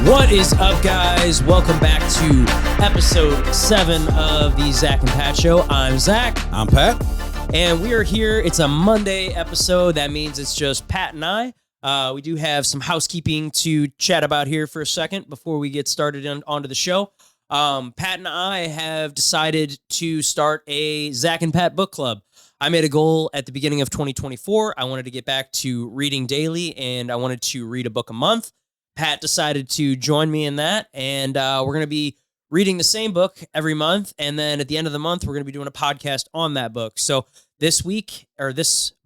What is up, guys? Welcome back to episode 7 of the Zach and Pat Show. I'm Zach. I'm Pat. And we are here. It's a Monday episode. That means it's just Pat and I. We do have some housekeeping to chat about here for a second before we get started onto the show. Pat and I have decided to start a Zach and Pat book club. I made a goal at the beginning of 2024. I wanted to get back to reading daily, and I wanted to read a book a month. Pat decided to join me in that, and we're going to be reading the same book every month, and then at the end of the month, we're going to be doing a podcast on that book. So this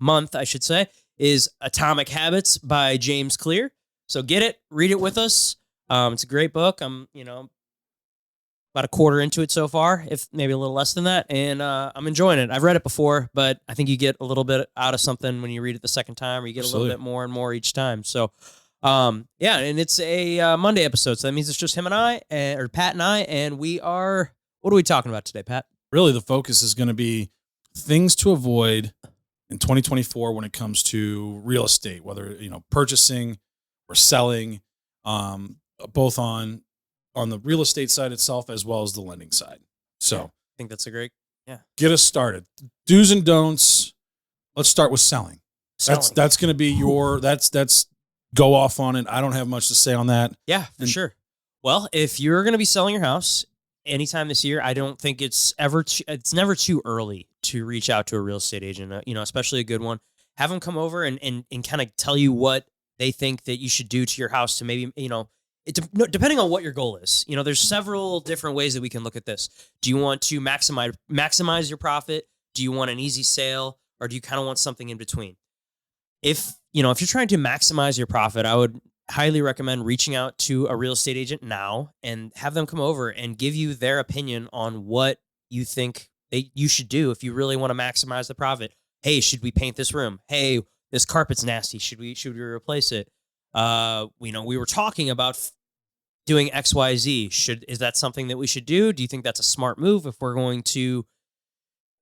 month, I should say, is Atomic Habits by James Clear. So get it, read it with us. It's a great book. I'm, about a quarter into it so far, if maybe a little less than that, and I'm enjoying it. I've read it before, but I think you get a little bit out of something when you read it the second time, or you get a little bit more and more each time. So and it's a Monday episode, so that means it's just him and I, or Pat and I, and what are we talking about today, Pat? Really, the focus is going to be things to avoid in 2024 when it comes to real estate, whether, purchasing or selling, both on the real estate side itself as well as the lending side. So I think that's a great, get us started. Do's and don'ts. Let's start with selling. That's going to be that's go off on it. I don't have much to say on that. Yeah, for sure. Well, if you're going to be selling your house anytime this year, I don't think it's never too early to reach out to a real estate agent, especially a good one. Have them come over and kind of tell you what they think that you should do to your house to maybe, depending on what your goal is. There's several different ways that we can look at this. Do you want to maximize your profit? Do you want an easy sale? Or do you kind of want something in between? If you're trying to maximize your profit, I would highly recommend reaching out to a real estate agent now and have them come over and give you their opinion on what you think you should do if you really want to maximize the profit. Hey, should we paint this room? Hey, this carpet's nasty. Should we replace it? We were talking about doing XYZ. Is that something that we should do? Do you think that's a smart move if we're going to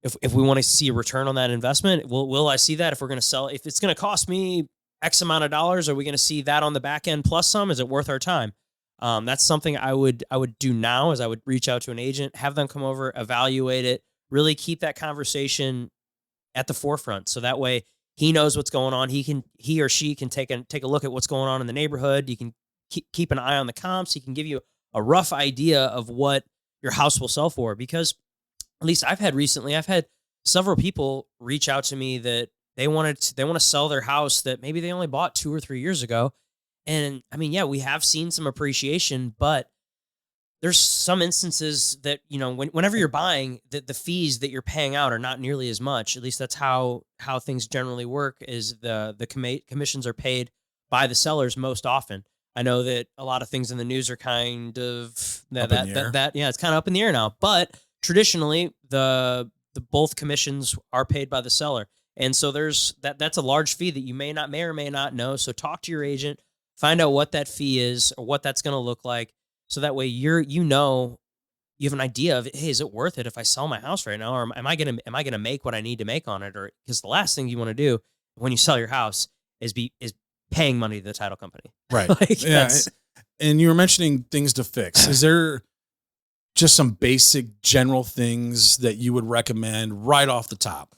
if we want to see a return on that investment? Will I see that if we're going to sell? If it's going to cost me X amount of dollars, are we going to see that on the back end plus some? Is it worth our time? That's something I would do now, is I would reach out to an agent, have them come over, evaluate it, really keep that conversation at the forefront. So that way he knows what's going on. He or she can take a look at what's going on in the neighborhood. You can keep an eye on the comps. He can give you a rough idea of what your house will sell for, because at least I've had several people reach out to me that they want to sell their house that maybe they only bought 2 or 3 years ago. And I mean, yeah, we have seen some appreciation, but there's some instances that, whenever you're buying, the fees that you're paying out are not nearly as much. At least that's how things generally work, is the commissions are paid by the sellers most often. I know that a lot of things in the news are kind of it's kind of up in the air now, but traditionally the both commissions are paid by the seller. And so that's a large fee that you may or may not know. So talk to your agent, find out what that fee is or what that's going to look like. So that way you have an idea of, hey, is it worth it if I sell my house right now? Or am I going to make what I need to make on it? Or, because the last thing you want to do when you sell your house is paying money to the title company. Right. And you were mentioning things to fix. Is there just some basic general things that you would recommend right off the top?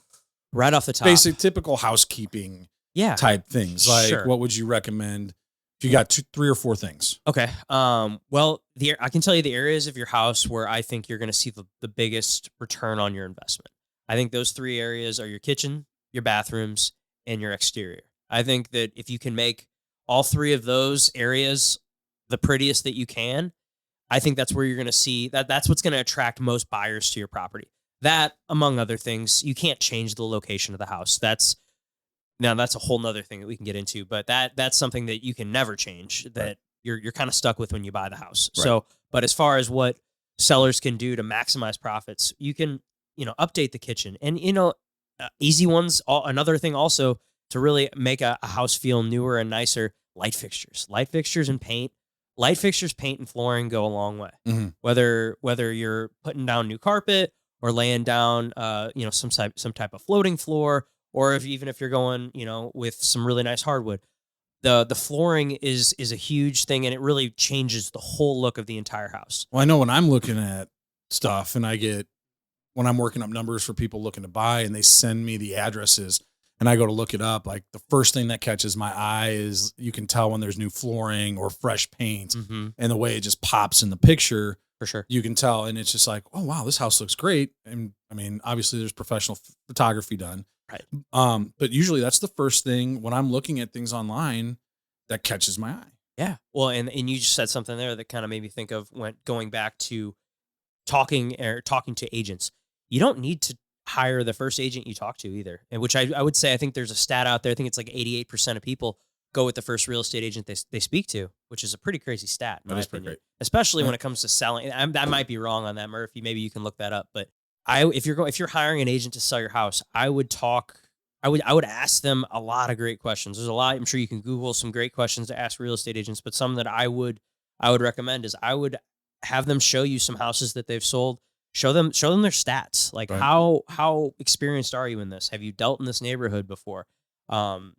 Right off the top. Basic, typical housekeeping type things. Like, what would you recommend if you got 2, 3, or 4 things? Okay. Well, I can tell you the areas of your house where I think you're going to see the biggest return on your investment. I think those 3 areas are your kitchen, your bathrooms, and your exterior. I think that if you can make all 3 of those areas the prettiest that you can, I think that's where you're going to see that's what's going to attract most buyers to your property. That, among other things, you can't change the location of the house. That's a whole nother thing that we can get into, but that's something that you can never change, that you're kind of stuck with when you buy the house. Right. So, but as far as what sellers can do to maximize profits, you can, update the kitchen, and, easy ones. Another thing also to really make a house feel newer and nicer, light fixtures and paint. Light fixtures, paint, and flooring go a long way. Mm-hmm. Whether you're putting down new carpet or laying down, some type of floating floor, or even if you're going, with some really nice hardwood, the flooring is a huge thing, and it really changes the whole look of the entire house. Well, I know when I'm looking at stuff and when I'm working up numbers for people looking to buy and they send me the addresses and I go to look it up, like the first thing that catches my eye is you can tell when there's new flooring or fresh paint, and the way it just pops in the picture. For sure. You can tell. And it's just like, oh, wow, this house looks great. And I mean, obviously there's professional photography done. Right. But usually that's the first thing when I'm looking at things online that catches my eye. Yeah. Well, and you just said something there that kind of made me think of going back to talking to agents. You don't need to hire the first agent you talk to either. And which I would say, I think there's a stat out there. I think it's like 88% of people go with the first real estate agent they speak to, which is a pretty crazy stat. That is pretty great. Especially when it comes to selling. I might be wrong on that, Murphy. Maybe you can look that up. But if you're hiring an agent to sell your house, I would ask them a lot of great questions. There's a lot. I'm sure you can Google some great questions to ask real estate agents, but some that I would recommend is I would have them show you some houses that they've sold. Show them their stats. Like Right. how experienced are you in this? Have you dealt in this neighborhood before? Do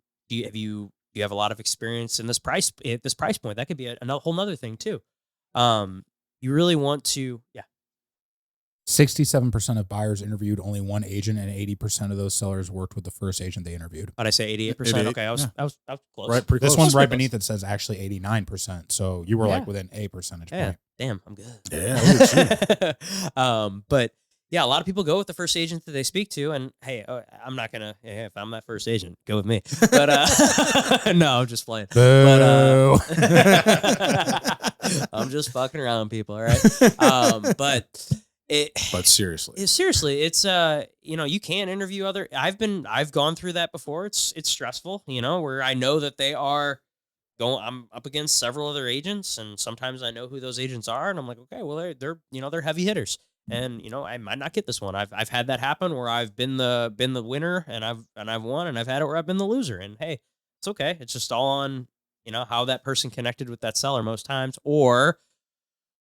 you have a lot of experience in this price point? That could be a whole nother thing too. You really want to, 67% of buyers interviewed only one agent, and 80% of those sellers worked with the first agent they interviewed. I'd say 88%. 88, Okay, I was yeah. close. Right. Pretty This close. one right Pretty beneath it says actually 89%. So you were Yeah. like within a percentage Yeah. point. Damn, I'm good. Yeah, look at you. But yeah, a lot of people go with the first agent that they speak to, and hey, I'm not gonna. Hey, if I'm that first agent, go with me. But no, I'm just playing. Boo. I'm just fucking around, people. All right. But But seriously, seriously, it's you can interview other. I've gone through that before. It's stressful, where I know that they are going. I'm up against several other agents, and sometimes I know who those agents are, and I'm like, okay, well they're heavy hitters, and I might not get this one. I've had that happen where I've been the winner, and I've won, and I've had it where I've been the loser, and hey, it's okay. It's just all on how that person connected with that seller most times, or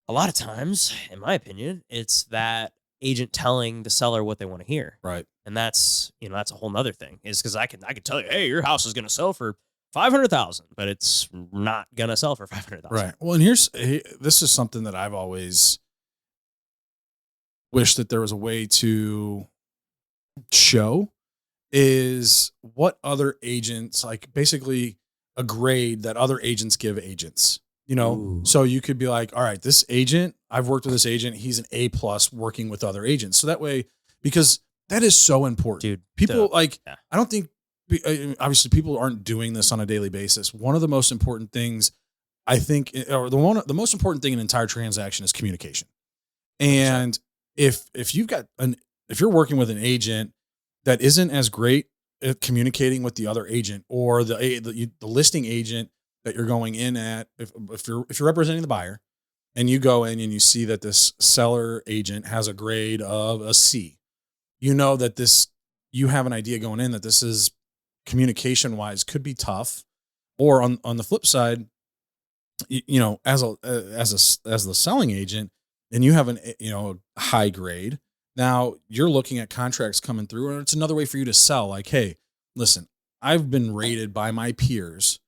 a lot of times, in my opinion, it's that agent telling the seller what they want to hear. right. And that's a whole nother thing, is because I could tell you, hey, your house is going to sell for 500,000, but it's not going to sell for 500,000. Right. Well, and this is something that I've always wished that there was a way to show is what other agents, like basically a grade that other agents give agents, Ooh. so you could be like, all right, this agent, I've worked with this agent. He's an A+ working with other agents. So that way, because that is so important. Dude, People yeah. I don't think, obviously people aren't doing this on a daily basis. One of the most important things I think, or the most important thing in an entire transaction is communication. And if you're working with an agent that isn't as great at communicating with the other agent, or the listing agent that you're going in at, if you're representing the buyer and you go in and you see that this seller agent has a grade of a C, that you have an idea going in that this is communication wise could be tough. Or on the flip side, as the selling agent, and you have a high grade, now you're looking at contracts coming through, and it's another way for you to sell. Like, hey, listen, I've been rated by my peers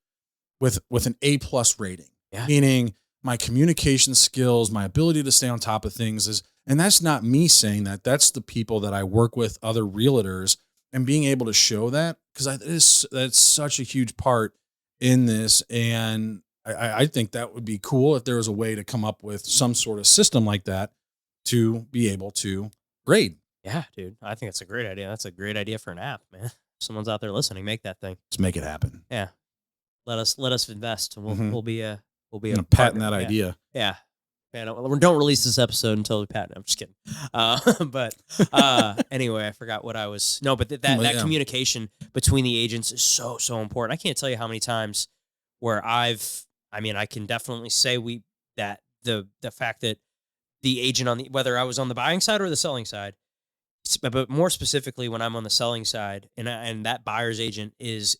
with an A+ rating, meaning my communication skills, my ability to stay on top of things and that's not me saying that. That's the people that I work with, other realtors, and being able to show that, because that's such a huge part in this. And I think that would be cool if there was a way to come up with some sort of system like that to be able to grade. Yeah, dude. I think that's a great idea. That's a great idea for an app, man. If someone's out there listening, make that thing. Let's make it happen. Yeah. Let us invest, and Mhm. we'll be a Patent partner. that Yeah. idea. Yeah. Man, don't release this episode until we patent. I'm just kidding. But anyway, I forgot what I was. No, but that Yeah. communication between the agents is so important. I can't tell you how many times where I can definitely say that the fact that the agent whether I was on the buying side or the selling side, but more specifically when I'm on the selling side, and that buyer's agent is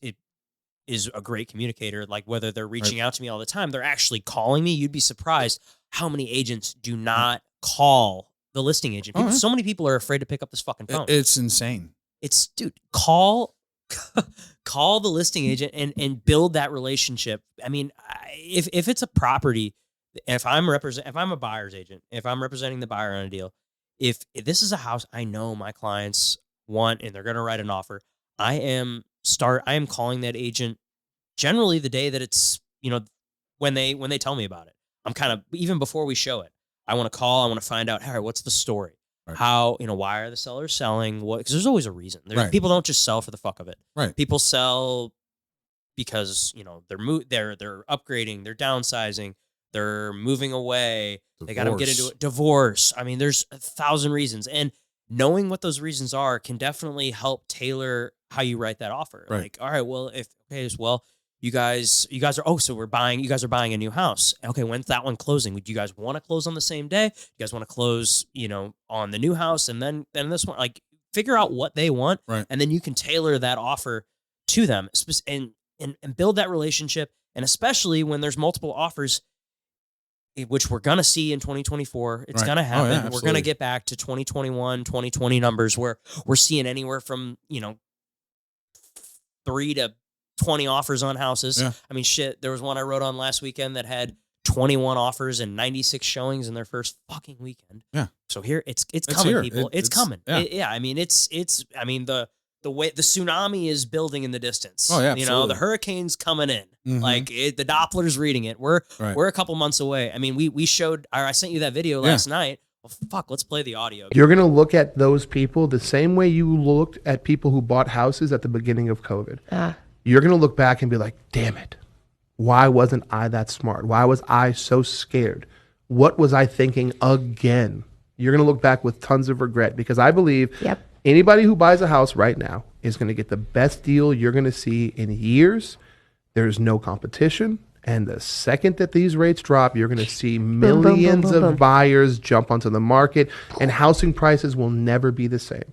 a great communicator. Like, whether they're reaching out to me all the time, they're actually calling me. You'd be surprised how many agents do not call the listing agent. So many people are afraid to pick up this fucking phone. It's insane. Dude, call call the listing agent and build that relationship. I mean, if it's a property, if I'm a buyer's agent, if I'm representing the buyer on a deal, if this is a house I know my clients want and they're going to write an offer, I am calling that agent generally the day that it's, when they tell me about it. I'm kind of, even before we show it, I want to call, I want to find out, hey, what's the story? Right. How, why are the sellers selling? What? Because there's always a reason. Right. People don't just sell for the fuck of it. Right. People sell because, they're upgrading, they're downsizing, they're moving away. Divorce. They got to get into it. Divorce. I mean, there's 1,000 reasons. And knowing what those reasons are can definitely help tailor how you write that offer. Right. Like, all right, well, you guys are, you guys are buying a new house. Okay, when's that one closing? Would you guys want to close on the same day? You guys want to close, on the new house and then this one? Like, figure out what they want, right, and then you can tailor that offer to them and build that relationship. And especially when there's multiple offers, which we're going to see in 2024. It's right. going to happen. Yeah, we're going to get back to 2021, 2020 numbers where we're seeing anywhere from, 3 to 20 offers on houses. Yeah. I mean, shit, there was one I wrote on last weekend that had 21 offers and 96 showings in their first fucking weekend. Yeah. So here it's coming, here. people. It's coming. Yeah. I mean, the way the tsunami is building in the distance. Oh, yeah, absolutely. The hurricane's coming in. Mhm. Like the Doppler's reading it. We're a couple months away. I mean, we showed. I sent you that video last night. Well, fuck, let's play the audio. You're going to look at those people the same way you looked at people who bought houses at the beginning of COVID. You're going to look back and be like, damn it. Why wasn't I that smart? Why was I so scared? What was I thinking again? You're going to look back with tons of regret, because I believe anybody who buys a house right now is going to get the best deal you're going to see in years. There's no competition. And the second that these rates drop, you're going to see millions of buyers jump onto the market, and housing prices will never be the same.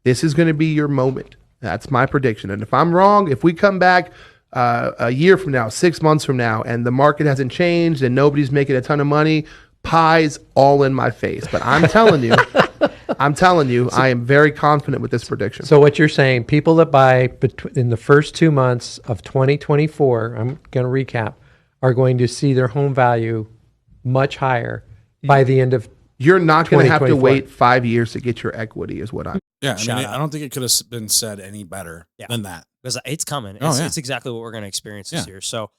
This is going to be your moment. That's my prediction. And if I'm wrong, if we come back a year from now, 6 months from now, and the market hasn't changed and nobody's making a ton of money, pies all in my face. But I'm telling you, I am very confident with this prediction. So what you're saying, people that buy in the first 2 months of 2024, I'm going to recap, are going to see their home value much higher by the end of You're not going to have to 2024. wait 5 years to get your equity, is what I'm. Yeah, Shout out. I don't think it could have been said any better than that. Because it's coming. Oh, It's exactly what we're going to experience this Yeah. year. So,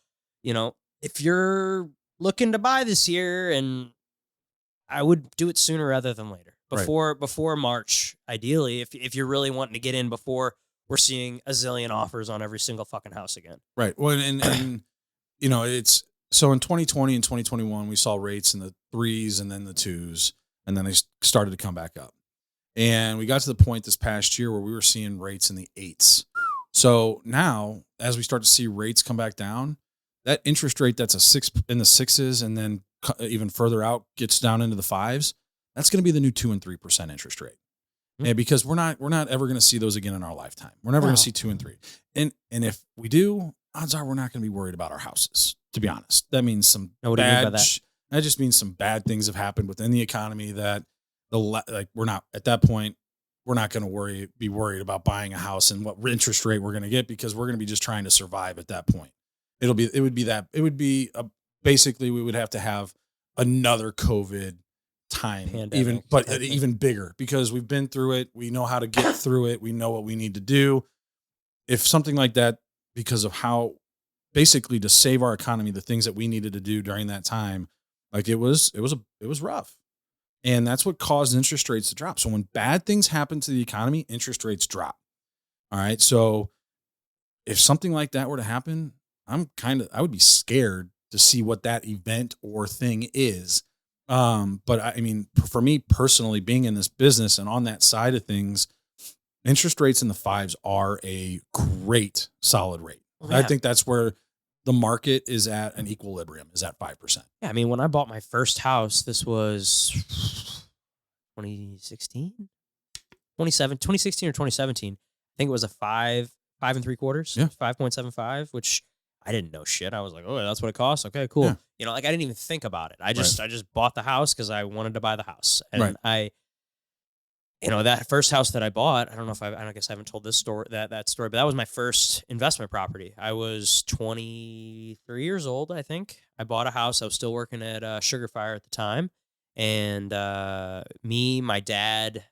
if you're looking to buy this year, and I would do it sooner rather than later, before March, ideally, if you're really wanting to get in before we're seeing a zillion offers on every single fucking house again. Right. Well, and it's so in 2020 and 2021, we saw rates in the 3s and then the 2s, and then they started to come back up. And we got to the point this past year where we were seeing rates in the 8s. So now, as we start to see rates come back down, that interest rate that's a 6 in the 6s and then even further out gets down into the 5s, that's going to be the new 2 and 3% interest rate. Mm-hmm. And because we're not ever going to see those again in our lifetime. We're never going to see 2 and 3. And if we do, odds are we're not going to be worried about our houses, to be honest. That means some What do you mean by that? that just means some bad things have happened within the economy that we're not at that point. We're not going to be worried about buying a house and what interest rate we're going to get, because we're going to be just trying to basically we would have to have another COVID time, Pandemic. even bigger, because we've been through it. We know how to get through it. We know what we need to do. If something like that, because of how basically to save our economy, the things that we needed to do during that time, like it was rough. And that's what caused interest rates to drop. So when bad things happen to the economy, interest rates drop. All right. So if something like that were to happen, I would be scared to see what that event or thing is. But I mean, for me personally, being in this business and on that side of things, interest rates in the 5s are a great solid rate. Yeah. I think that's where the market is at an equilibrium, is at 5%. Yeah, I mean, when I bought my first house, this was 2016 or 2017. I think it was a 5 3/4, Yeah. 5.75, which I didn't know shit. I was like, oh, that's what it costs. Okay, cool. Yeah. I didn't even think about it. I just bought the house because I wanted to buy the house, and Right. that first house that I bought, I don't know if I guess I haven't told this story, that story, but that was my first investment property. I was 23 years old, I think. I bought a house. I was still working at Sugar Fire at the time. And my dad,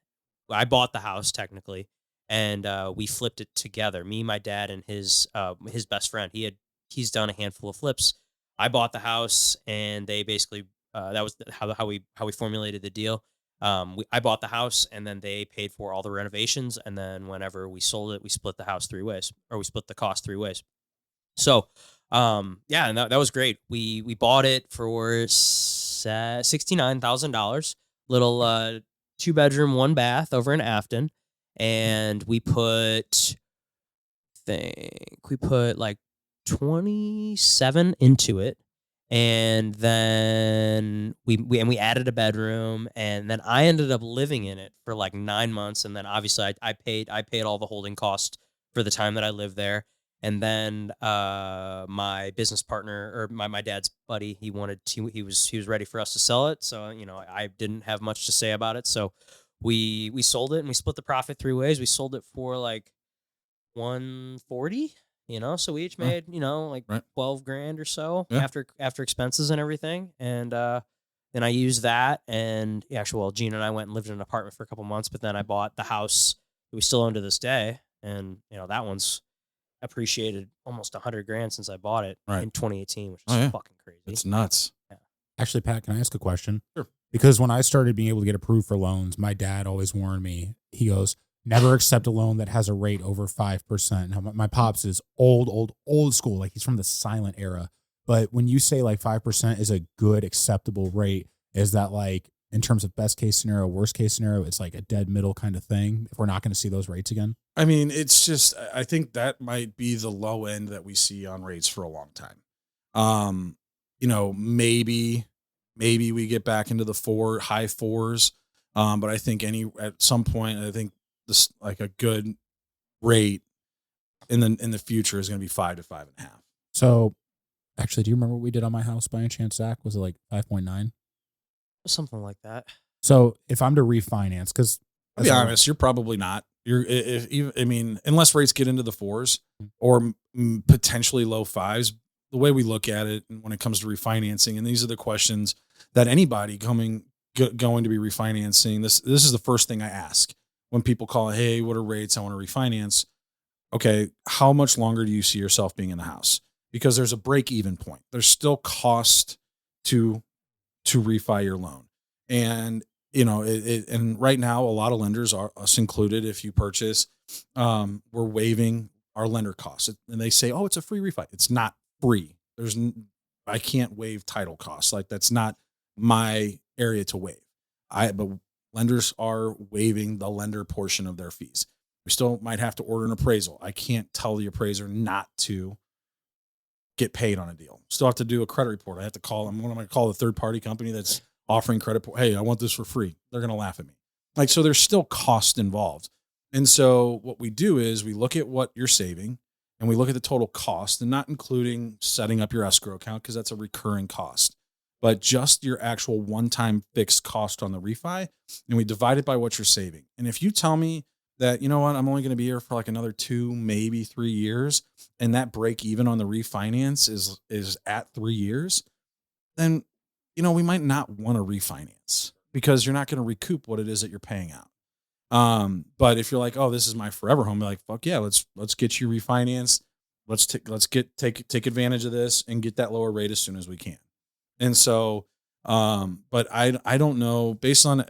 I bought the house technically, and we flipped it together. Me, my dad, and his best friend. He's done a handful of flips. I bought the house, and they basically that was how we formulated the deal. I bought the house, and then they paid for all the renovations, and then whenever we sold it, we split the house 3 ways, or we split the cost 3 ways. So, yeah, and that was great. We bought it for $69,000, little 2-bedroom, 1-bath over in Afton, and we put like 27 into it. And then we added a bedroom, and then I ended up living in it for like 9 months. And then obviously I paid all the holding costs for the time that I lived there. And then my business partner, or my dad's buddy, he was ready for us to sell it. So, I didn't have much to say about it. So we sold it, and we split the profit 3 ways. We sold it for like $140. So we each made, like Right. 12 grand or so Yeah. after expenses and everything. And then I used that, and Gina and I went and lived in an apartment for a couple months, but then I bought the house that we still own to this day. And, that one's appreciated almost 100 grand since I bought it Right. in 2018, which is Oh, yeah. fucking crazy. It's nuts. Actually, Pat, can I ask a question? Sure. Because when I started being able to get approved for loans, my dad always warned me. He goes, never accept a loan that has a rate over 5%. Now, my pops is old school. Like, he's from the silent era. But when you say like 5% is a good acceptable rate, is that like in terms of best case scenario, worst case scenario, it's like a dead middle kind of thing if we're not going to see those rates again? I mean, it's just, I think that might be the low end that we see on rates for a long time. Maybe we get back into the high fours. But I think at some point, I think this, like, a good rate in the future is going to be 5 to 5.5. So actually, do you remember what we did on my house by any chance, Zach? Was it like 5.9? Something like that. So if I'm to refinance, because I'll be honest, you're probably not. Unless rates get into the 4s or potentially low 5s, the way we look at it when it comes to refinancing, and these are the questions that anybody going to be refinancing, this is the first thing I ask when people call, hey, what are rates? I want to refinance. Okay, how much longer do you see yourself being in the house? Because there's a break-even point. There's still cost to refi your loan. And, and right now, a lot of lenders, us included, if you purchase, we're waiving our lender costs. And they say, oh, it's a free refi. It's not free. I can't waive title costs. Like, that's not my area to waive. But lenders are waiving the lender portion of their fees. We still might have to order an appraisal. I can't tell the appraiser not to get paid on a deal. Still have to do a credit report. I have to call them. What am I going to call the third party company that's offering credit? Hey, I want this for free. They're going to laugh at me. Like, so there's still cost involved. And so what we do is we look at what you're saving, and we look at the total cost, and not including setting up your escrow account, because that's a recurring cost, but just your actual one-time fixed cost on the refi. And we divide it by what you're saving. And if you tell me that, you know what, I'm only going to be here for like another 2, maybe 3 years, and that break even on the refinance is at 3 years, then, we might not want to refinance, because you're not going to recoup what it is that you're paying out. But if you're like, oh, this is my forever home, like, fuck yeah, let's get you refinanced. Let's take advantage of this and get that lower rate as soon as we can. And so, but I don't know, based on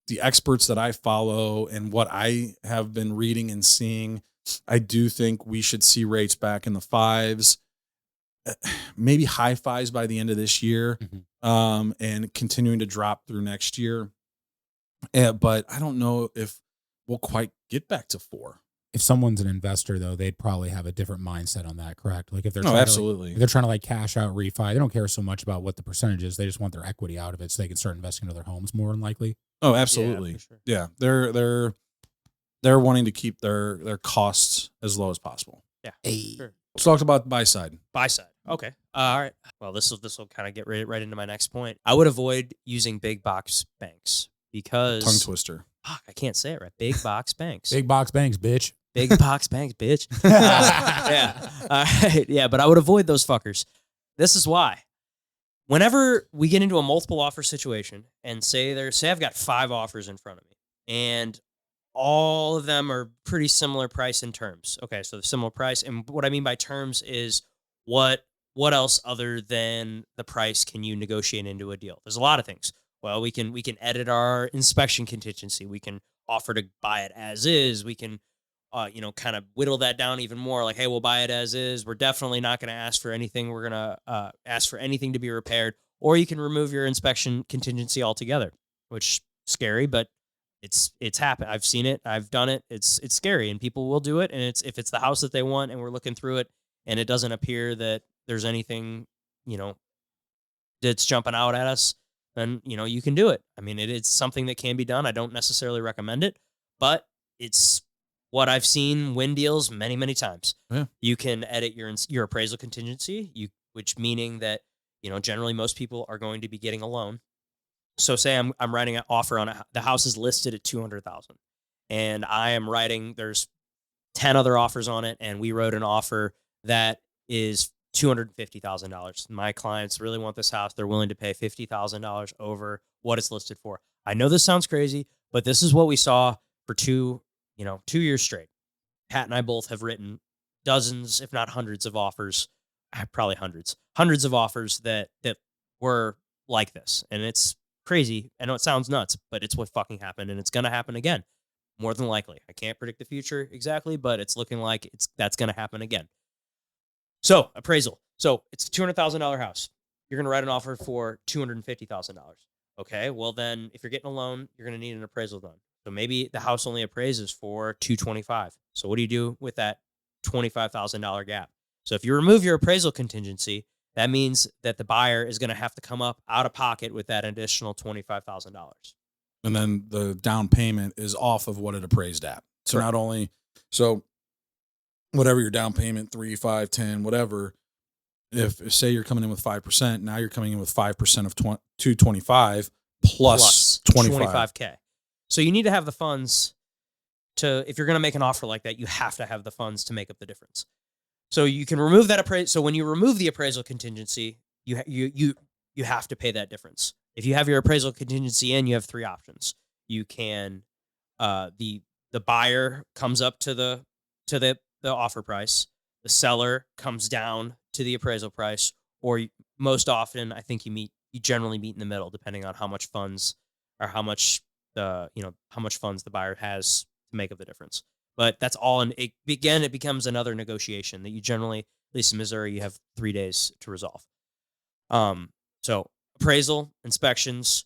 the experts that I follow and what I have been reading and seeing, I do think we should see rates back in the 5s, maybe high 5s by the end of this year, and continuing to drop through next year. But I don't know if we'll quite get back to 4. If someone's an investor, though, they'd probably have a different mindset on that, correct? Like, if they're absolutely. If they're trying to like cash out refi, they don't care so much about what the percentage is. They just want their equity out of it so they can start investing into their homes more than likely. Oh, absolutely. Yeah, for sure. Yeah. They're wanting to keep their costs as low as possible. Yeah. Sure. Let's talk about buy side. Buy side. Okay. All right. Well, this will kind of get right into my next point. I would avoid using big box banks, because Tongue twister. Fuck, I can't say it right. Big box banks. Big box banks, bitch. Big box banks, bitch. Yeah. All right. Yeah, but I would avoid those fuckers. This is why. Whenever we get into a multiple offer situation and say I've got 5 offers in front of me and all of them are pretty similar price and terms. Okay, so the similar price. And what I mean by terms is what else other than the price can you negotiate into a deal? There's a lot of things. Well, we can edit our inspection contingency. We can offer to buy it as is. We can kind of whittle that down even more. Like, hey, we'll buy it as is. We're definitely not going to ask for anything. We're going to ask for anything to be repaired. Or you can remove your inspection contingency altogether, which is scary, but it's happened. I've seen it. I've done it. It's scary, and people will do it. And if it's the house that they want, and we're looking through it, and it doesn't appear that there's anything, that's jumping out at us, then you can do it. I mean, it's something that can be done. I don't necessarily recommend it, but it's what I've seen win deals many, many times. Yeah. You can edit your appraisal contingency, which meaning that generally most people are going to be getting a loan. So say I'm writing an offer on the house is listed at $200,000, and I am writing. There's 10 other offers on it, and we wrote an offer that is $250,000. My clients really want this house. They're willing to pay $50,000 over what it's listed for. I know this sounds crazy, but this is what we saw for 2 years straight. Pat and I both have written dozens, if not hundreds of offers, probably hundreds of offers that were like this. And it's crazy. I know it sounds nuts, but it's what fucking happened, and it's going to happen again. More than likely. I can't predict the future exactly, but it's looking like that's going to happen again. So, appraisal. So, it's a $200,000 house. You're going to write an offer for $250,000. Okay, well then, if you're getting a loan, you're going to need an appraisal done. So maybe the house only appraises for $225,000. So what do you do with that $25,000 gap? So if you remove your appraisal contingency, that means that the buyer is going to have to come up out of pocket with that additional $25,000. And then the down payment is off of what it appraised at. So Correct. not only, whatever your down payment, 3, 5, 10, whatever, if say you're coming in with 5%, now you're coming in with 5% of 225 plus 25K. So you need to have the funds if you're going to make an offer like that, you have to have the funds to make up the difference. So you can remove that appraisal. So when you remove the appraisal contingency, you have to pay that difference. If you have your appraisal contingency in, you have 3 options. You can, the buyer comes up to the offer price, the seller comes down to the appraisal price, or most often, I think you generally meet in the middle, depending on how much funds or how much funds the buyer has to make up the difference. But that's all. And it becomes another negotiation that you generally, at least in Missouri, you have 3 days to resolve. So appraisal, inspections,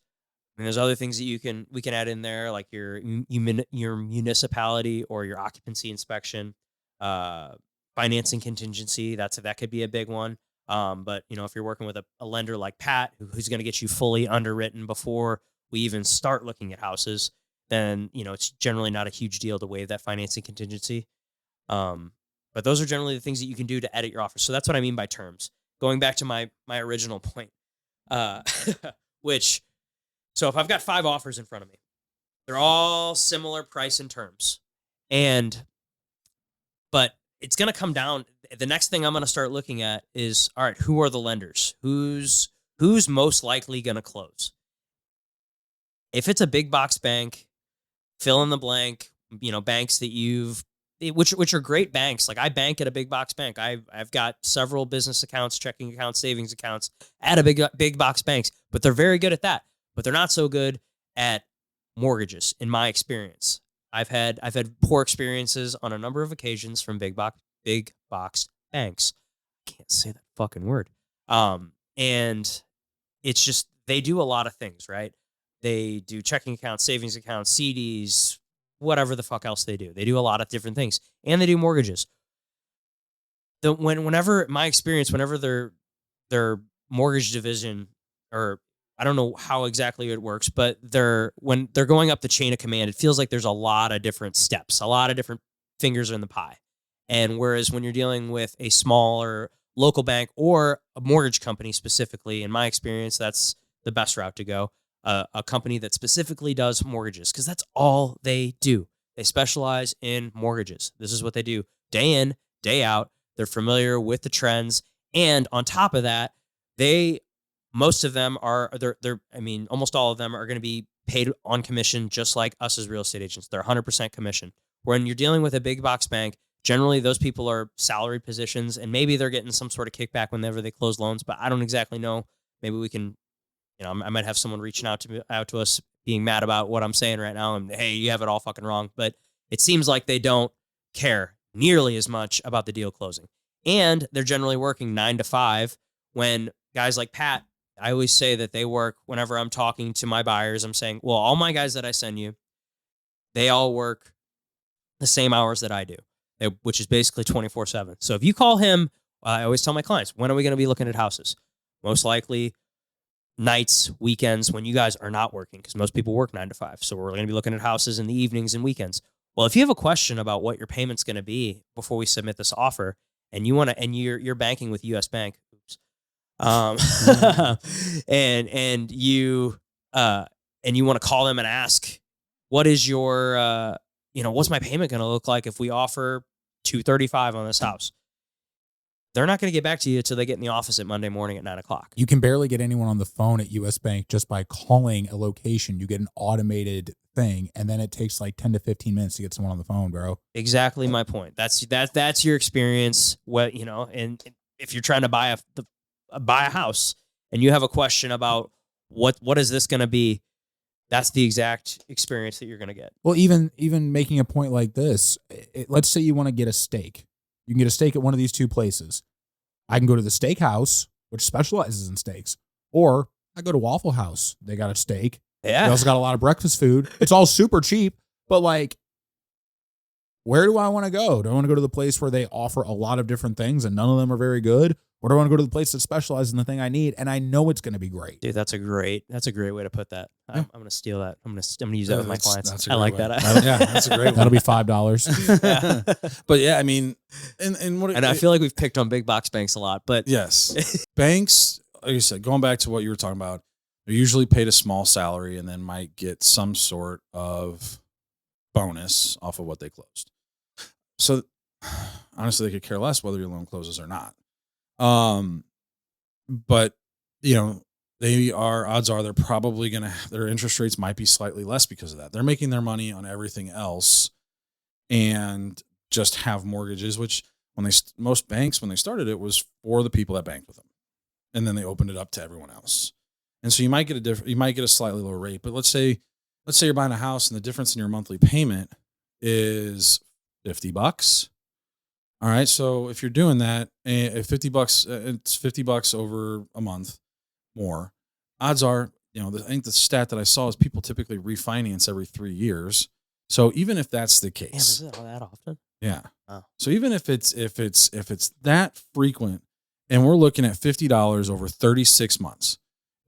and there's other things that we can add in there, like your municipality or your occupancy inspection, financing contingency. That could be a big one. But if you're working with a lender like Pat, who's going to get you fully underwritten before we even start looking at houses, then it's generally not a huge deal to waive that financing contingency. But those are generally the things that you can do to edit your offer. So that's what I mean by terms. Going back to my original point, so if I've got 5 offers in front of me, they're all similar price and terms, but it's going to come down. The next thing I'm going to start looking at is, all right, who are the lenders? Who's most likely going to close? If it's a big box bank, fill in the blank, banks that which are great banks. Like I bank at a big box bank. I've got several business accounts, checking accounts, savings accounts at a big box banks, but they're very good at that. But they're not so good at mortgages, in my experience. I've had poor experiences on a number of occasions from big box banks. I can't say that fucking word. And it's just they do a lot of things, right? They do checking accounts, savings accounts, CDs, whatever the fuck else they do. They do a lot of different things, and they do mortgages. Whenever their mortgage division, or I don't know how exactly it works, but when they're going up the chain of command, it feels like there's a lot of different steps, a lot of different fingers in the pie. And whereas when you're dealing with a smaller local bank or a mortgage company specifically, in my experience, that's the best route to go. a company that specifically does mortgages, because that's all they do. They specialize in mortgages. This is what they do day in, day out. They're familiar with the trends. And on top of that, most of them are, almost all of them are going to be paid on commission, just like us as real estate agents. They're 100% commission. When you're dealing with a big box bank, generally those people are salaried positions, and maybe they're getting some sort of kickback whenever they close loans, but I don't exactly know. Maybe we can, I might have someone reaching out to us being mad about what I'm saying right now, and hey, you have it all fucking wrong. But it seems like they don't care nearly as much about the deal closing. And they're generally working 9 to 5, when guys like Pat, I always say that they work, whenever I'm talking to my buyers, I'm saying, well, all my guys that I send you, they all work the same hours that I do, which is basically 24/7. So if you call him, I always tell my clients, when are we going to be looking at houses? Most likely nights, weekends, when you guys are not working, because most people work 9 to 5. So we're going to be looking at houses in the evenings and weekends. Well, if you have a question about what your payment's going to be before we submit this offer, and you want to, and you're banking with US Bank, and you want to call them and ask, what is your, what's my payment going to look like if we offer $235 on this house? They're not going to get back to you until they get in the office at Monday morning at 9 o'clock. You can barely get anyone on the phone at US Bank just by calling a location. You get an automated thing, and then it takes like 10 to 15 minutes to get someone on the phone, bro. Exactly my point. That's your experience. And if you're trying to buy a house and you have a question about what is this going to be, that's the exact experience that you're going to get. Well, even making a point like this, let's say you want to get a steak. You can get a steak at one of these two places. I can go to the steakhouse, which specializes in steaks, or I go to Waffle House. They got a steak. Yeah. They also got a lot of breakfast food. It's all super cheap, but like, where do I want to go? Do I want to go to the place where they offer a lot of different things and none of them are very good? Or do I want to go to the place that specializes in the thing I need and I know it's going to be great? Dude, that's a great way to put that. I'm going to steal that. I'm going to use that with my clients. I like way. that. Yeah, that's a great one. That'll be $5. But yeah, I mean, and I feel like we've picked on big box banks a lot, but yes, banks, like you said, going back to what you were talking about, they're usually paid a small salary and then might get some sort of bonus off of what they closed. So honestly, they could care less whether your loan closes or not. But odds are they're probably their interest rates might be slightly less because of that. They're making their money on everything else and just have mortgages, which most banks, when they started it, was for the people that banked with them. And then they opened it up to everyone else. And so you might get a slightly lower rate, but let's say you're buying a house and the difference in your monthly payment is $50. All right. So if you're doing that, $50, it's $50 over a month more. Odds are, I think the stat that I saw is people typically refinance every 3 years. So even if that's the case, is it all that often? Yeah. Oh. So even if it's that frequent, and we're looking at $50 over 36 months,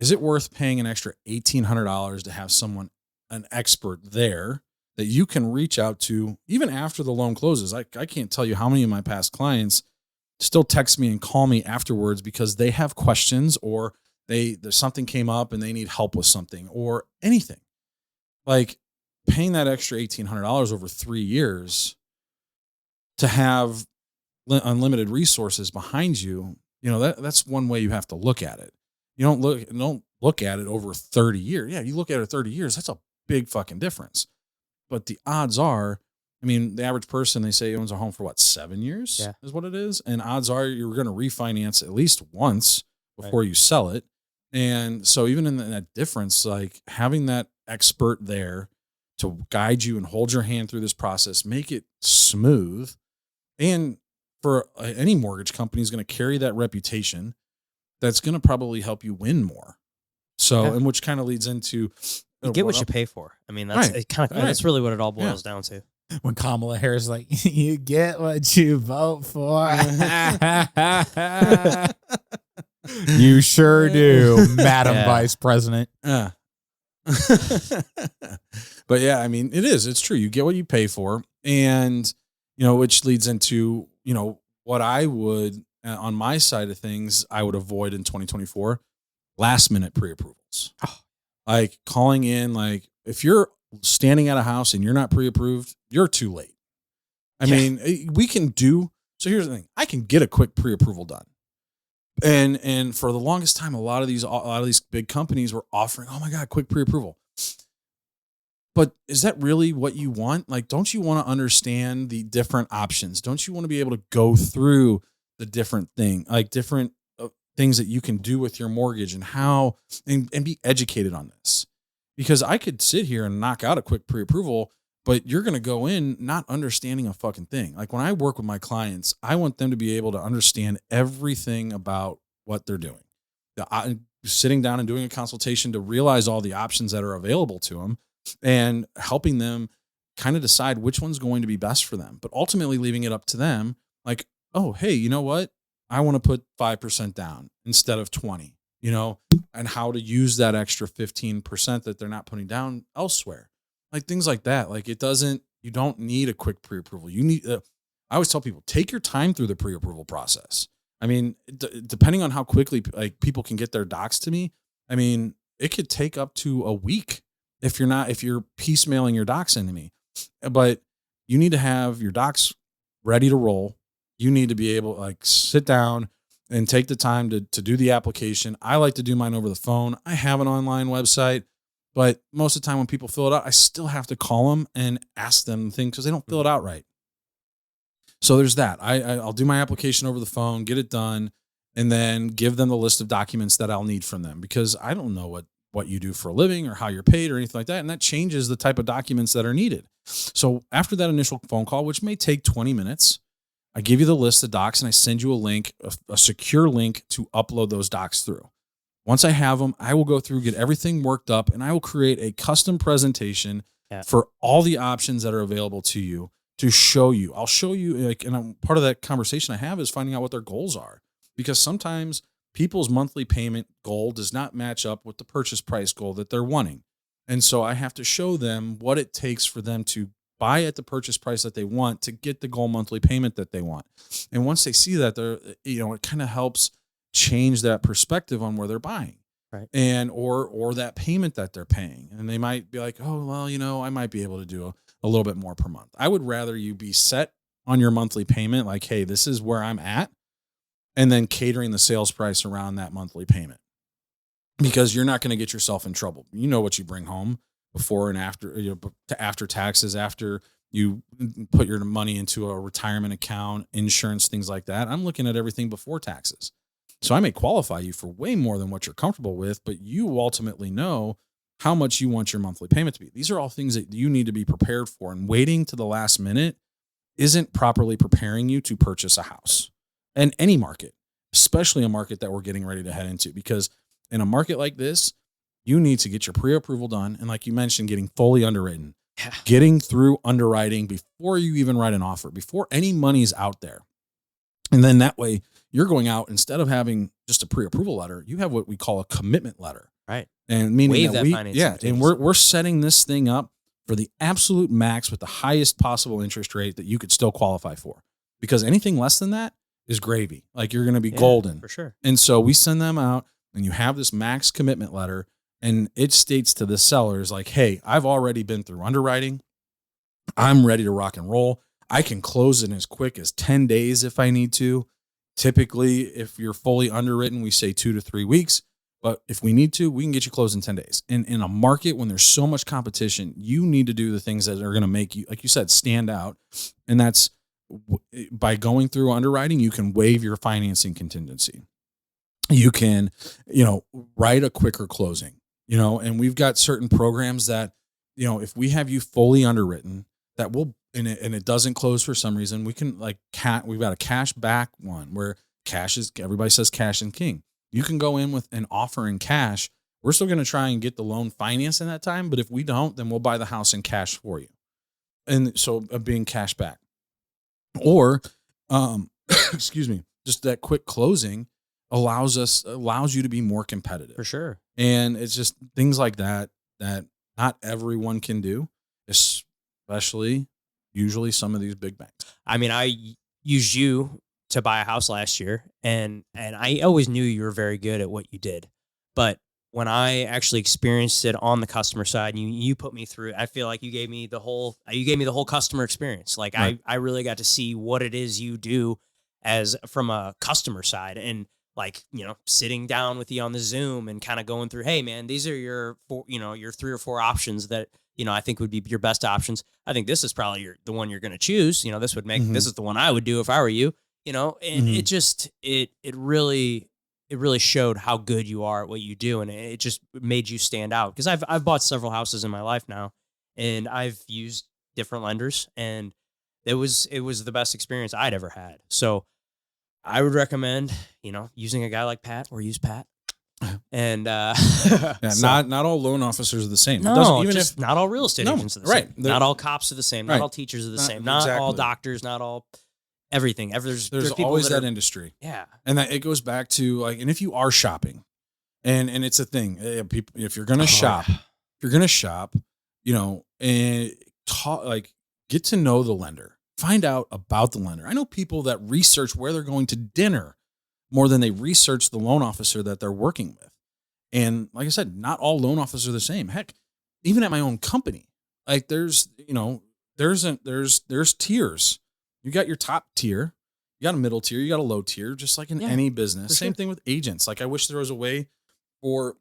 is it worth paying an extra $1,800 to have someone, an expert there, that you can reach out to even after the loan closes? I can't tell you how many of my past clients still text me and call me afterwards because they have questions, or there's something came up and they need help with something or anything. Like paying that extra $1,800 over 3 years to have unlimited resources behind you, that's one way you have to look at it. You don't look at it over 30 years. Yeah, you look at it 30 years, that's a big fucking difference. But the odds are, the average person, they say owns a home for 7 years is what it is. And odds are you're going to refinance at least once before you sell it. And so even in that difference, like having that expert there to guide you and hold your hand through this process, make it smooth. And for any mortgage company is going to carry that reputation that's going to probably help you win more. So, and which kind of leads into, you get what you pay for. That's that's really what it all boils down to. When Kamala Harris is like, you get what you vote for. You sure do, Madam Vice President. But yeah, it's true. You get what you pay for. And, which leads into, what I would, on my side of things, I would avoid in 2024, last minute pre-approvals. Like calling in, like if you're standing at a house and you're not pre-approved, you're too late. I mean, we can do, so here's the thing. I can get a quick pre-approval done. And for the longest time, a lot of these big companies were offering, oh my God, quick pre-approval. But is that really what you want? Like, don't you want to understand the different options? Don't you want to be able to go through the different different things that you can do with your mortgage and how, and be educated on this? Because I could sit here and knock out a quick pre-approval, but you're going to go in not understanding a fucking thing. Like when I work with my clients, I want them to be able to understand everything about what they're doing. Sitting down and doing a consultation to realize all the options that are available to them and helping them kind of decide which one's going to be best for them, but ultimately leaving it up to them. Like, oh, hey, you know what? I want to put 5% down instead of 20, and how to use that extra 15% that they're not putting down elsewhere. Like things like that. Like you don't need a quick pre-approval. You need, I always tell people, take your time through the pre-approval process. I mean, depending on how quickly like people can get their docs to me, I mean, it could take up to a week if you're piecemealing your docs into me. But you need to have your docs ready to roll. You need to be able to like sit down and take the time to do the application. I like to do mine over the phone. I have an online website, but most of the time when people fill it out, I still have to call them and ask them things because they don't fill it out right. So there's that. I'll do my application over the phone, get it done, and then give them the list of documents that I'll need from them because I don't know what you do for a living or how you're paid or anything like that. And that changes the type of documents that are needed. So after that initial phone call, which may take 20 minutes, I give you the list of docs and I send you a link, a secure link to upload those docs through. Once I have them, I will go through, get everything worked up, and I will create a custom presentation for all the options that are available to you to show you. I'll show you, and part of that conversation I have is finding out what their goals are, because sometimes people's monthly payment goal does not match up with the purchase price goal that they're wanting. And so I have to show them what it takes for them to buy at the purchase price that they want to get the goal monthly payment that they want. And once they see that, it kind of helps change that perspective on where they're buying. Right. And, or that payment that they're paying. And they might be like, oh, well, I might be able to do a little bit more per month. I would rather you be set on your monthly payment. Like, hey, this is where I'm at. And then catering the sales price around that monthly payment, because you're not going to get yourself in trouble. You know what you bring home before and after, after taxes, after you put your money into a retirement account, insurance, things like that. I'm looking at everything before taxes. So I may qualify you for way more than what you're comfortable with, but you ultimately know how much you want your monthly payment to be. These are all things that you need to be prepared for, and waiting to the last minute isn't properly preparing you to purchase a house. And any market, especially a market that we're getting ready to head into, because in a market like this, you need to get your pre-approval done. And like you mentioned, getting fully underwritten, getting through underwriting before you even write an offer, before any money's out there. And then that way you're going out, instead of having just a pre-approval letter, you have what we call a commitment letter. Right. And meaning and we're setting this thing up for the absolute max with the highest possible interest rate that you could still qualify for, because anything less than that is gravy. Like you're going to be golden for sure. And so we send them out, and you have this max commitment letter, and it states to the sellers like, hey, I've already been through underwriting. I'm ready to rock and roll. I can close in as quick as 10 days if I need to. Typically, if you're fully underwritten, we say 2 to 3 weeks. But if we need to, we can get you closed in 10 days. And in a market when there's so much competition, you need to do the things that are going to make you, like you said, stand out. And that's by going through underwriting, you can waive your financing contingency. You can, write a quicker closing, and we've got certain programs that, if we have you fully underwritten, that will, and it doesn't close for some reason, we can we've got a cash back one where everybody says cash and king. You can go in with an offer in cash. We're still going to try and get the loan financed in that time, but if we don't, then we'll buy the house in cash for you. And so being cash back, or, excuse me, just that quick closing allows you to be more competitive. For sure. And it's just things like that not everyone can do, especially usually some of these big banks. I mean, I used you to buy a house last year, and I always knew you were very good at what you did. But when I actually experienced it on the customer side, and you put me through it, I feel like you gave me the whole customer experience. Like Right. I really got to see what it is you do as from a customer side, and like, sitting down with you on the Zoom and kind of going through, hey man, these are your your 3 or 4 options that, I think would be your best options. I think this is probably the one you're going to choose. This would make, this is the one I would do if I were you, and it just, it really showed how good you are at what you do. And it just made you stand out. Cause I've bought several houses in my life now, and I've used different lenders, and it was the best experience I'd ever had. So I would recommend, using a guy like Pat, or use Pat. And Yeah, so- not all loan officers are the same. It no, doesn't- even just not all real estate No, agents are the right. same. They're- Not all cops are the same. Not Right. all teachers are the Not- same. Not all exactly. doctors. Not all everything. There's people always that that are, industry. yeah. And that it goes back to like, and if you are shopping, and it's a thing, people, if you're gonna shop, and talk, like, get to know the lender, find out about the lender. I know people that research where they're going to dinner more than they research the loan officer that they're working with. And like I said, not all loan officers are the same. Heck, even at my own company, like there's tiers. You got your top tier, you got a middle tier, you got a low tier, just like in Yeah, any business. for Same sure. thing with agents. Like I wish there was a way for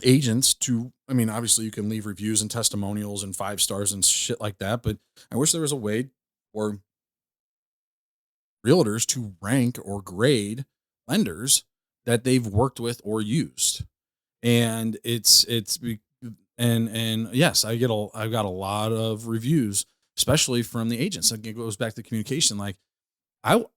agents to, I mean, obviously you can leave reviews and testimonials and 5 stars and shit like that, but I wish there was a way for realtors to rank or grade lenders that they've worked with or used. And and yes, I've got a lot of reviews, especially from the agents. Like, it goes back to communication. Like,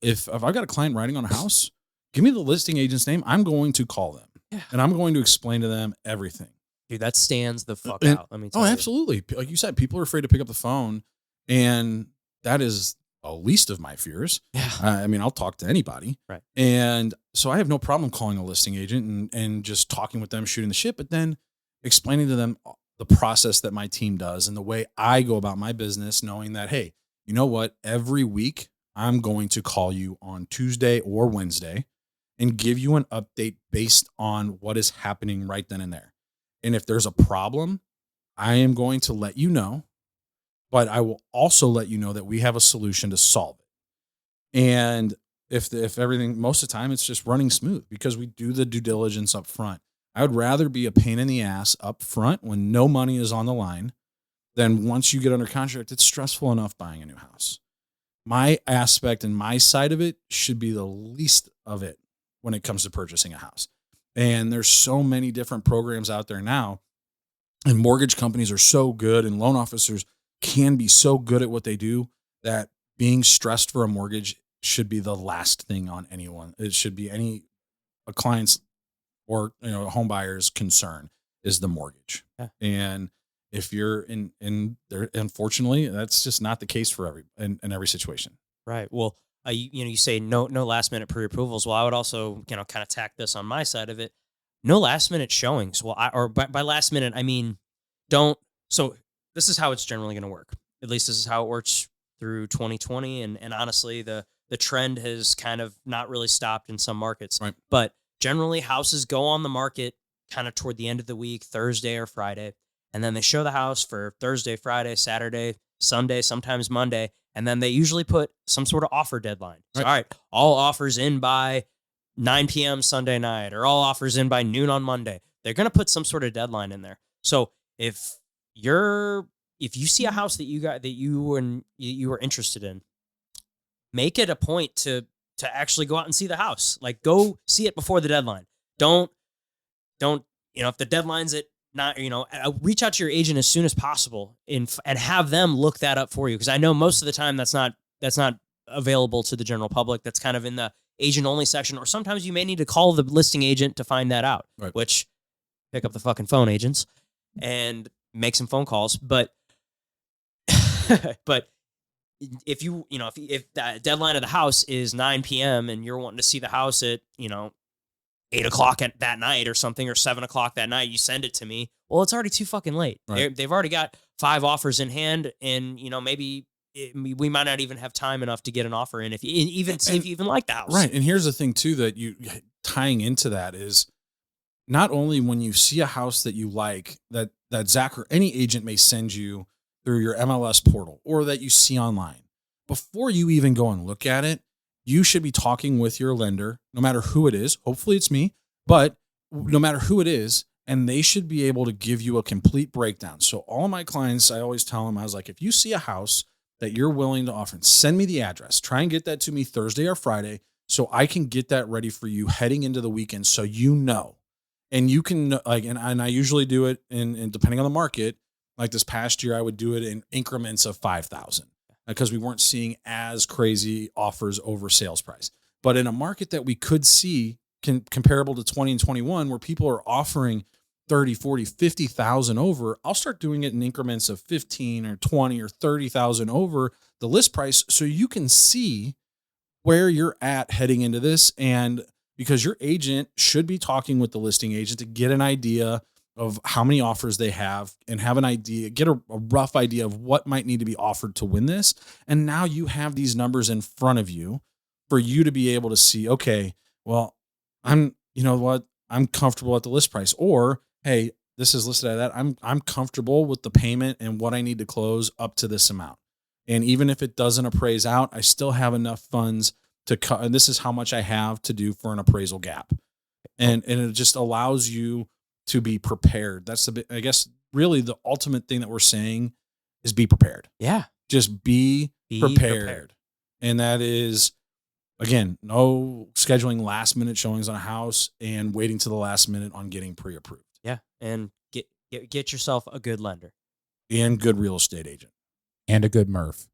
if I've got a client writing on a house, give me the listing agent's name. I'm going to call them, and I'm going to explain to them everything. Dude, that stands the fuck And- out. Let me tell Oh, you. absolutely. Like you said, people are afraid to pick up the phone, and that is the least of my fears. Yeah. I mean, I'll talk to anybody. Right. And so I have no problem calling a listing agent and just talking with them, shooting the shit, but then explaining to them the process that my team does and the way I go about my business, knowing that, hey, you know what? Every week I'm going to call you on Tuesday or Wednesday and give you an update based on what is happening right then and there. And if there's a problem, I am going to let you know, but I will also let you know that we have a solution to solve it. And if everything, most of the time, it's just running smooth because we do the due diligence up front. I would rather be a pain in the ass up front when no money is on the line than once you get under contract. It's stressful enough buying a new house. My aspect and my side of it should be the least of it when it comes to purchasing a house. And there's so many different programs out there now, and mortgage companies are so good, and loan officers can be so good at what they do that being stressed for a mortgage should be the last thing on anyone. It should be a client's or a home buyer's concern is the mortgage. Yeah. And if you're in there, unfortunately, that's just not the case for in every situation. Right. Well, you say no last minute pre-approvals. Well, I would also, kind of tack this on my side of it. No last minute showings. Well, by last minute, I mean, so this is how it's generally going to work. At least this is how it works through 2020. And honestly, the trend has kind of not really stopped in some markets, Right. But generally houses go on the market kind of toward the end of the week, Thursday or Friday. And then they show the house for Thursday, Friday, Saturday, Sunday, sometimes Monday. And then they usually put some sort of offer deadline. So, Right. all right, all offers in by 9 p.m. Sunday night, or all offers in by noon on Monday. They're going to put some sort of deadline in there. So if you see a house that you were interested in, make it a point to actually go out and see the house. Like, go see it before the deadline. Don't if the deadline's at not, reach out to your agent as soon as possible and have them look that up for you. Cause I know most of the time that's not available to the general public. That's kind of in the agent only section, or sometimes you may need to call the listing agent to find that out, Right. Which pick up the fucking phone, agents, and make some phone calls. But, but if if the deadline of the house is 9 p.m. and you're wanting to see the house at, 8 o'clock that night or something, or 7 o'clock that night, you send it to me. Well, it's already too fucking late. Right. They've already got 5 offers in hand, and maybe we might not even have time enough to get an offer in if you even like the house. Right. And here's the thing too, that you tying into that is not only when you see a house that you like, that Zach or any agent may send you through your MLS portal or that you see online, before you even go and look at it, you should be talking with your lender, no matter who it is. Hopefully it's me, but no matter who it is, and they should be able to give you a complete breakdown. So all of my clients, I always tell them, I was like, if you see a house that you're willing to offer, send me the address. Try and get that to me Thursday or Friday so I can get that ready for you heading into the weekend, so you know. And you can, like, and I usually do it in depending on the market. Like this past year, I would do it in increments of 5,000 because we weren't seeing as crazy offers over sales price. But in a market that we could see comparable to 20 and 21, where people are offering 30, 40, 50,000 over, I'll start doing it in increments of 15 or 20 or 30,000 over the list price, so you can see where you're at heading into this. And because your agent should be talking with the listing agent to get an idea of how many offers they have and have an idea, get a rough idea of what might need to be offered to win this. And now you have these numbers in front of you for you to be able to see, okay, well, I'm comfortable at the list price, or, hey, this is listed at that. I'm comfortable with the payment and what I need to close up to this amount. And even if it doesn't appraise out, I still have enough funds to cut. And this is how much I have to do for an appraisal gap. And it just allows you to be prepared. That's I guess, really the ultimate thing that we're saying is be prepared. Yeah. Just be prepared. And that is, again, no scheduling last minute showings on a house and waiting to the last minute on getting pre-approved. Yeah. And get yourself a good lender And good real estate agent. And a good Murph.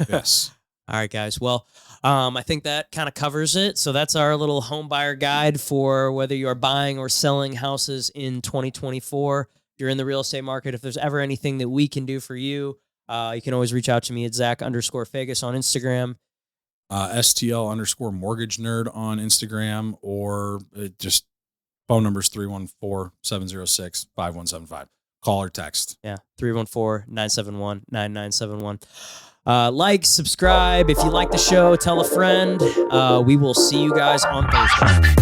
Yes. All right, guys. Well, I think that kind of covers it. So that's our little home buyer guide for whether you're buying or selling houses in 2024. If you're in the real estate market, if there's ever anything that we can do for you, you can always reach out to me at Zach_Fagus on Instagram. STL_mortgage nerd on Instagram, or just phone numbers 314-706-5175. Call or text. Yeah, 314-971-9971. Like, subscribe. If you like the show, tell a friend. We will see you guys on Thursday.